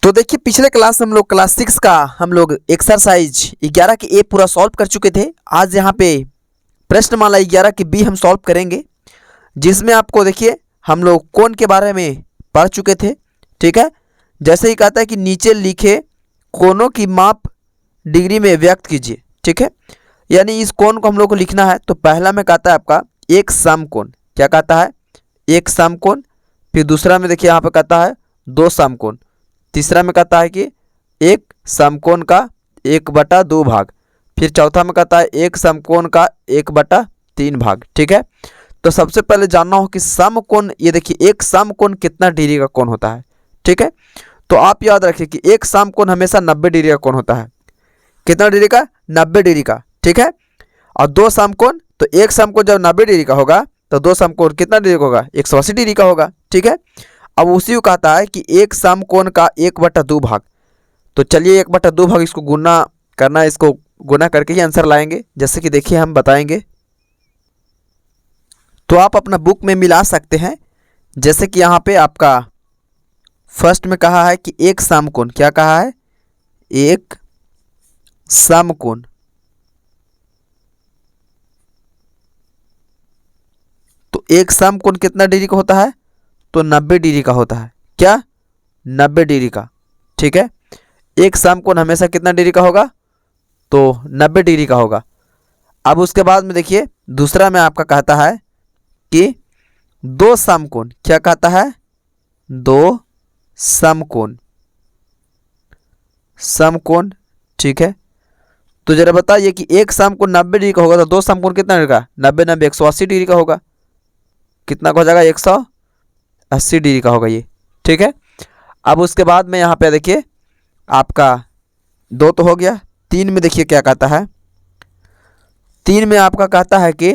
तो देखिए पिछले क्लास हम लोग क्लास 6 का हम लोग एक्सरसाइज 11 के ए पूरा सॉल्व कर चुके थे। आज यहाँ पे प्रश्नमाला 11 के बी हम सॉल्व करेंगे, जिसमें आपको देखिए हम लोग कोण के बारे में पढ़ चुके थे। ठीक है, जैसे ही कहता है कि नीचे लिखे कोणों की माप डिग्री में व्यक्त कीजिए। ठीक है, यानी इस कोण को हम लोग को लिखना है। तो पहला में कहता है आपका एक समकोण, क्या कहता है एक समकोण। फिर दूसरा में देखिए यहाँ पे कहता है दो समकोण। तीसरा में कहता है कि एक समकोण का 1/2 भाग। फिर चौथा में कहता है एक समकोण का 1/3 भाग। ठीक है, तो सबसे पहले जानना हो कि समकोण, ये देखिए एक समकोण कितना डिग्री का कोण होता है। ठीक है, तो आप याद रखिए कि एक समकोण हमेशा 90 डिग्री का कोण होता है। कितना डिग्री का? 90 डिग्री का। ठीक है, और दो समकोण, तो एक समकोण जब 90 डिग्री का होगा तो दो समकोण कितना डिग्री का होगा? 180 डिग्री का होगा। ठीक है, अब उसी को कहता है कि एक समकोण का 1/2 भाग। तो चलिए 1/2 भाग इसको गुना करना, इसको गुना करके ही आंसर लाएंगे। जैसे कि देखिए हम बताएंगे, तो आप अपना बुक में मिला सकते हैं। जैसे कि यहाँ पे आपका फर्स्ट में कहा है कि एक समकोण, क्या कहा है? एक समकोण। तो एक समकोण कितना डिग्री का होता है? तो 90 डिग्री का होता है। क्या? 90 डिग्री का। ठीक है, एक समकोण हमेशा कितना डिग्री का होगा? तो 90 डिग्री का होगा। अब उसके बाद में देखिए दूसरा में आपका कहता है कि दो समकोण, क्या कहता है? दो समकोण। समकोण। ठीक है, तो जरा बताइए कि एक समकोण 90 डिग्री का होगा तो दो समकोण कितना डिग्री का? 90 90 180 डिग्री का होगा। कितना का हो जाएगा? 180 डिग्री का होगा ये। ठीक है, अब उसके बाद में यहाँ पे देखिए आपका दो तो हो गया। तीन में देखिए क्या कहता है? तीन में आपका कहता है कि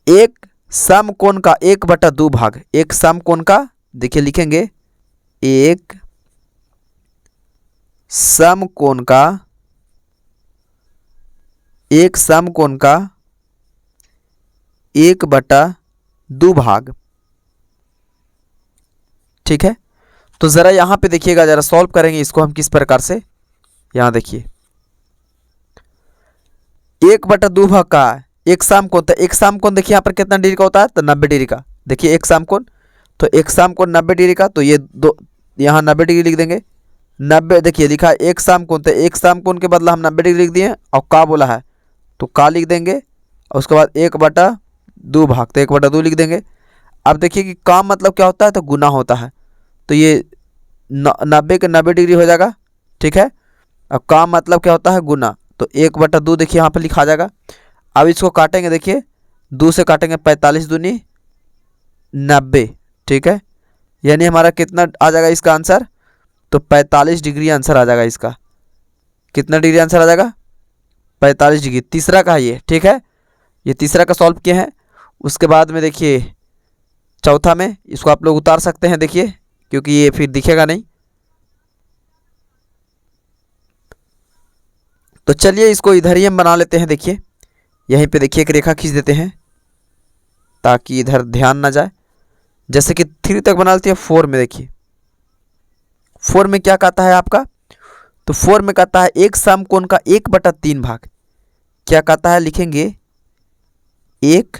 एक समकोण का 1/2 भाग। एक समकोण का, देखिए लिखेंगे एक समकोण का, एक समकोण का 1/2 भाग। ठीक है, तो ज़रा यहाँ पे देखिएगा, ज़रा सॉल्व करेंगे इसको हम किस प्रकार से। यहाँ देखिए 1/2 भाग का एक समकोण, तो एक समकोण देखिए यहाँ पर कितना डिग्री का होता है? तो 90 डिग्री का। देखिए एक समकोण, तो एक समकोण 90 डिग्री का, तो ये दो यहाँ 90 डिग्री लिख देंगे। 90 देखिए लिखा है एक समकोण, तो एक समकोण के बदला हम 90 डिग्री लिख दिए और का बोला है तो का लिख देंगे। और उसके बाद 1/2 भाग, तो 1/2 लिख देंगे। अब देखिए कि का मतलब क्या होता है? तो गुना होता है। तो ये 90 के 90 डिग्री हो जाएगा। ठीक है, अब का मतलब क्या होता है? गुना। तो 1/2 देखिए यहाँ पे लिखा जाएगा। अब इसको काटेंगे, देखिए 2 से काटेंगे, 45 दूनी 90। ठीक है, यानी हमारा कितना आ जाएगा इसका आंसर? तो 45 डिग्री आंसर आ जाएगा इसका। कितना डिग्री आंसर आ जाएगा? 45 डिग्री। तीसरा का है ये। ठीक है, ये तीसरा का सॉल्व किए हैं। उसके बाद में देखिए चौथा में, इसको आप लोग उतार सकते हैं देखिए, क्योंकि ये फिर दिखेगा नहीं। तो चलिए इसको इधर ही हम बना लेते हैं। देखिए यहीं पे देखिए एक रेखा खींच देते हैं ताकि इधर ध्यान ना जाए। जैसे कि 3 तक बना लेते हैं। 4 में देखिए, 4 में क्या कहता है आपका? तो 4 में कहता है एक समकोण का 1/3 भाग। क्या कहता है? लिखेंगे एक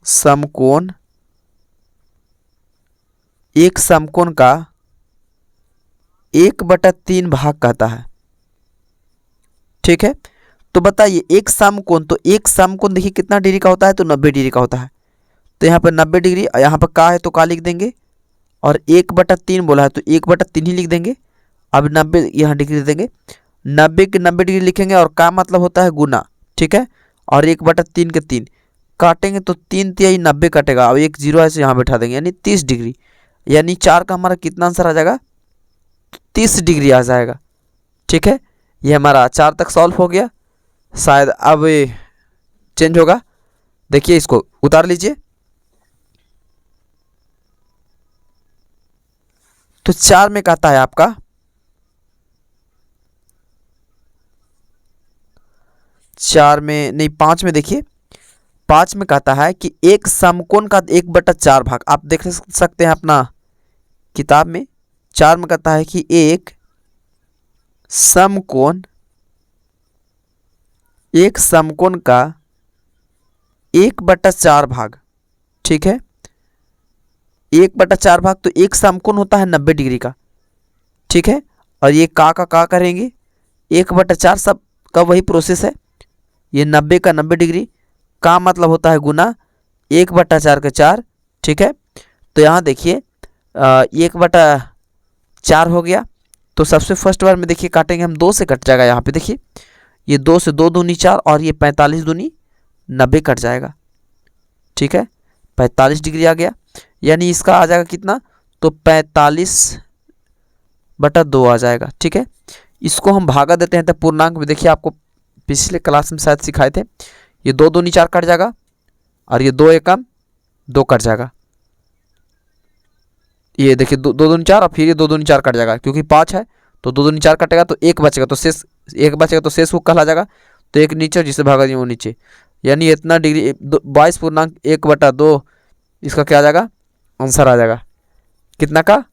समकोण, एक समकोण का 1/3 भाग कहता है। ठीक है, तो बताइए एक समकोण, तो एक समकोण देखिए कितना डिग्री का होता है? तो 90 डिग्री का होता है। तो यहाँ पर 90 डिग्री, यहाँ पर का है तो का लिख देंगे, और 1/3 बोला है तो 1/3 ही लिख देंगे। अब 90 यहाँ डिग्री लिख देंगे, 90 के 90 डिग्री लिखेंगे, और का मतलब होता है गुना। ठीक है, और 1/3 के 3 काटेंगे तो 3 तिहाई 90 कटेगा, और एक जीरो ऐसे यहाँ बैठा देंगे, यानी 30 डिग्री। यानी 4 का हमारा कितना आंसर आ जाएगा? 30 डिग्री आ जाएगा। ठीक है, ये हमारा 4 तक सॉल्व हो गया। शायद अब चेंज होगा। देखिए इसको उतार लीजिए। तो 4 में कहता है आपका, 4 में नहीं 5 में देखिए, 5 में कहता है कि एक समकोण का 1/4 भाग। आप देख सकते हैं अपना किताब में 4 में कहता है कि एक समकोण का 1/4 भाग, ठीक है, 1/4 भाग, तो एक समकोण होता है 90 डिग्री का, ठीक है। और ये का करेंगे 1/4, सब का वही प्रोसेस है। ये 90 का 90 डिग्री का मतलब होता है गुना 1/4 का 4, ठीक है। तो यहाँ देखिए 1/4 हो गया। तो सबसे फर्स्ट बार में देखिए काटेंगे हम, 2 से कट जाएगा। यहाँ पे देखिए ये 2 से 2 दूनी 4 और ये 45 दूनी 90 कट जाएगा, ठीक है। 45 डिग्री आ गया, यानी इसका आ जाएगा कितना, तो 45/2 आ जाएगा, ठीक है। इसको हम भागा देते हैं, तब पूर्णांक में देखिए आपको पिछले क्लास में शायद सिखाए थे। ये 2 दूनी 4 कट जाएगा और ये 2 एकम 2 कट जाएगा। ये देखिए 2 दूनी 4 और फिर ये 2 दूनी 4 कट जाएगा, क्योंकि 5 है तो 2 दूनी 4 कटेगा तो 1 बचेगा, तो शेष 1 बचेगा तो शेष को कहला जाएगा। तो 1 नीचे, जिसे भागा दिए वो नीचे, यानी इतना डिग्री 22.1/2 इसका क्या आ जाएगा, आंसर आ जाएगा। कितना का,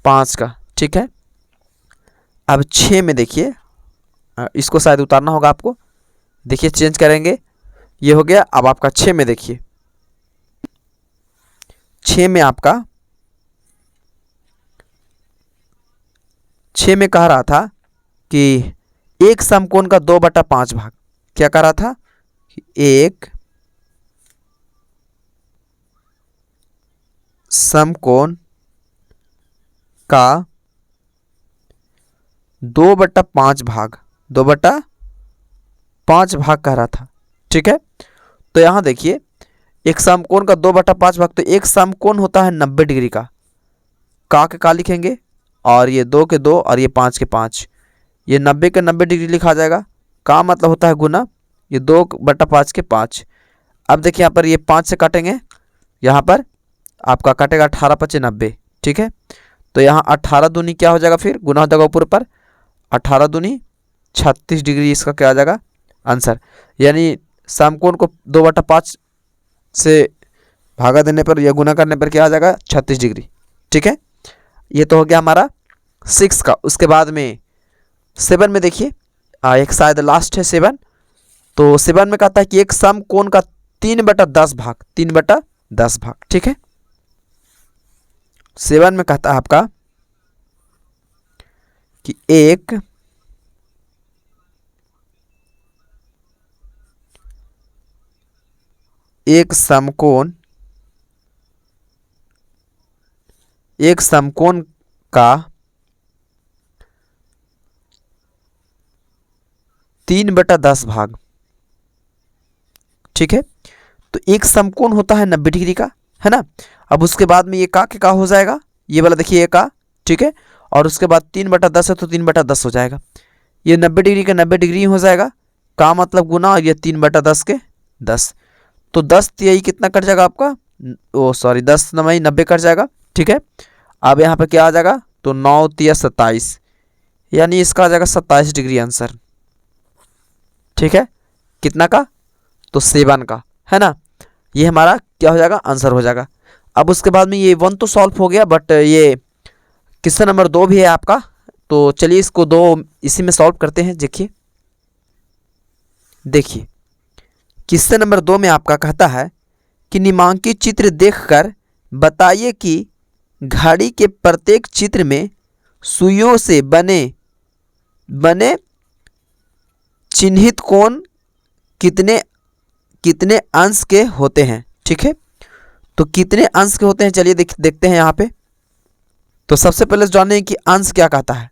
5 का, ठीक है। अब 6 में देखिए, इसको शायद उतारना होगा आपको, देखिए चेंज करेंगे, ये हो गया। अब आपका 6 में देखिए, 6 में आपका 6 में कह रहा था कि एक समकोण का 2/5 भाग, क्या कह रहा था, एक समकोण का 2/5 भाग, 2/5 भाग कह रहा था, ठीक है। तो यहाँ देखिए एक समकोण का 2/5 भाग, तो एक समकोण होता है 90 डिग्री का के का लिखेंगे, और ये 2 के 2 और ये 5 के 5, ये 90 के 90 डिग्री लिखा जाएगा। का मतलब होता है गुना, ये 2/5 के 5। अब देखिए यहाँ पर ये 5 से काटेंगे, यहाँ पर आपका कटेगा 18×5 = 90, ठीक है। तो यहाँ 18 दूनी क्या हो जाएगा, फिर गुना हो जाएगा ऊपर पर, 18 दूनी 36 डिग्री इसका क्या आ जाएगा, आंसर। यानी समकोण को 2/5 से भागा देने पर या गुना करने पर क्या आ जाएगा, 36 डिग्री, ठीक है। ये तो हो गया हमारा 6 का। उसके बाद में 7 में देखिए, एक शायद लास्ट है 7। तो 7 में कहता है कि एक समकोण का 3/10 भाग, 3/10 भाग, ठीक है। 7 में कहता है आपका कि एक समकोण का 3/10 भाग, ठीक है। तो एक समकोण होता है 90 डिग्री का, है ना। अब उसके बाद में ये का के का हो जाएगा, ये वाला देखिए ये का, ठीक है। और उसके बाद 3/10 है तो 3/10 हो जाएगा। ये 90 डिग्री का 90 डिग्री हो जाएगा, का मतलब गुना, और ये 3/10 के 10, तो 10 यही कितना कट जाएगा आपका, ओ सॉरी 10 9 90 कट जाएगा, ठीक है। अब यहाँ पे क्या आ जाएगा, तो 9 3 27, यानी इसका आ जाएगा 27 डिग्री आंसर, ठीक है। कितना का, तो 7 का, है ना। ये हमारा क्या हो जाएगा, आंसर हो जाएगा। अब उसके बाद में ये 1 तो सॉल्व हो गया, बट ये क्वेश्चन नंबर 2 भी है आपका, तो चलिए इसको 2 इसी में सॉल्व करते हैं। देखिए क्वेश्चन नंबर 2 में आपका कहता है कि निम्नांकित चित्र देखकर बताइए कि घड़ी के प्रत्येक चित्र में सुइयों से बने चिन्हित कोण कितने अंश के होते हैं, ठीक है। तो कितने अंश के होते हैं, चलिए देखते हैं यहाँ पे। तो सबसे पहले जानें कि अंश क्या कहता है।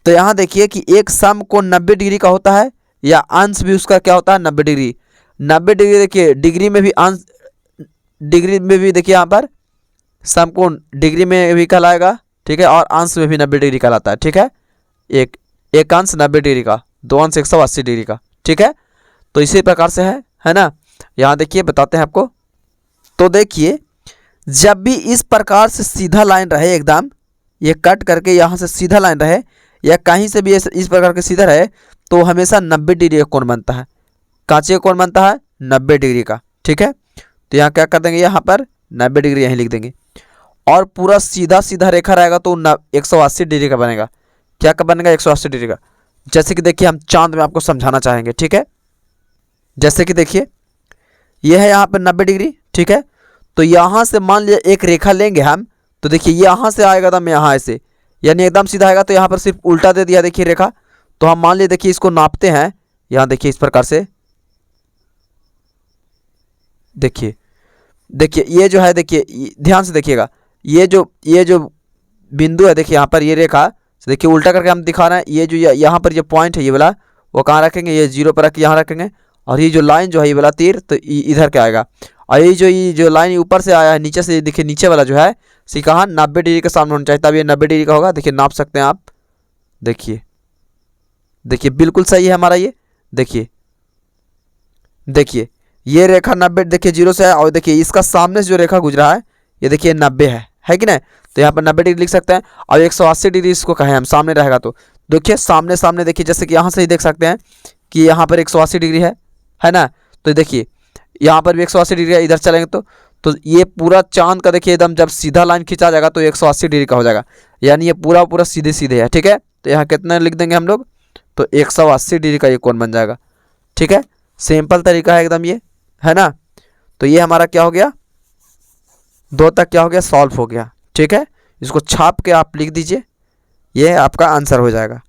तो यहाँ देखिए कि एक समकोण 90 डिग्री का होता है, या अंश भी उसका क्या होता है, 90 डिग्री। 90 डिग्री देखिए, डिग्री में भी अंश, डिग्री में भी देखिए यहाँ पर समकोण डिग्री में भी कहलाएगा, ठीक है, और अंश में भी 90 डिग्री कहलाता है, ठीक है। एक अंश 90 डिग्री का, 2 अंश 180 डिग्री का, ठीक है। तो इसी प्रकार से है ना। यहाँ देखिए बताते हैं आपको। तो देखिए जब भी इस प्रकार से सीधा लाइन रहे, एकदम ये कट करके यहाँ से सीधा लाइन रहे, या कहीं से भी इस प्रकार के सीधा रहे, तो हमेशा 90 डिग्री का कोण बनता है। कांचे का कोण बनता है 90 डिग्री का, ठीक है। तो यहाँ क्या कर देंगे, यहाँ पर 90 डिग्री यहीं लिख देंगे। और पूरा सीधा सीधा रेखा रहेगा तो 180 डिग्री का बनेगा। क्या का बनेगा? 180 डिग्री का। जैसे कि देखिए हम चांद में आपको समझाना चाहेंगे, ठीक है। जैसे कि देखिए ये है यहाँ पर 90 डिग्री, ठीक है। तो यहाँ से मान लिया एक रेखा लेंगे हम, तो देखिए यहाँ से आएगा एकदम यहाँ ऐसे, यानी एकदम सीधा आएगा। तो यहाँ पर सिर्फ उल्टा दे दिया देखिए रेखा। तो हम मान लिए देखिए इसको नापते हैं, यहाँ देखिए इस प्रकार से। देखिए देखिए ये जो है, देखिए ध्यान से देखिएगा, ये जो बिंदु है देखिए यहाँ पर, ये रेखा देखिए उल्टा करके हम दिखा रहे हैं। ये जो यहाँ पर ये पॉइंट है ये वाला, वो कहाँ रखेंगे? ये 0 पर रख के यहाँ रखेंगे। और ये जो लाइन जो है ये वाला तीर, तो इधर क्या आएगा? और ये जो लाइन ऊपर से आया है नीचे से, देखिए नीचे वाला जो है सी कहाँ 90 डिग्री के सामने होना चाहिए, तब ये 90 डिग्री का होगा। देखिए नाप सकते हैं आप, देखिए देखिए बिल्कुल सही है हमारा ये। देखिए देखिए ये रेखा 90 देखिए 0 से है, और देखिए इसका सामने से जो रेखा गुजरा है ये देखिए 90 है कि नहीं? तो यहाँ पर 90 डिग्री लिख सकते हैं। और 180 डिग्री इसको कहें हम, सामने रहेगा तो देखिए सामने सामने, देखिए जैसे कि यहाँ से ही देख सकते हैं कि यहाँ पर 180 डिग्री है ना। तो देखिए यहाँ पर भी 180 डिग्री है, इधर चलेंगे तो ये पूरा चांद का देखिए एकदम जब सीधा लाइन खींचा जाएगा तो 180 डिग्री का हो जाएगा, यानी ये पूरा पूरा सीधे सीधे है, ठीक है। तो यहाँ कितना लिख देंगे हम लोग? तो 180 डिग्री का ये कोण बन जाएगा, ठीक है। सिंपल तरीका है एकदम ये, है ना। तो ये हमारा क्या हो गया? 2 तक क्या हो गया? सॉल्व हो गया, ठीक है। इसको छाप के आप लिख दीजिए, ये आपका आंसर हो जाएगा।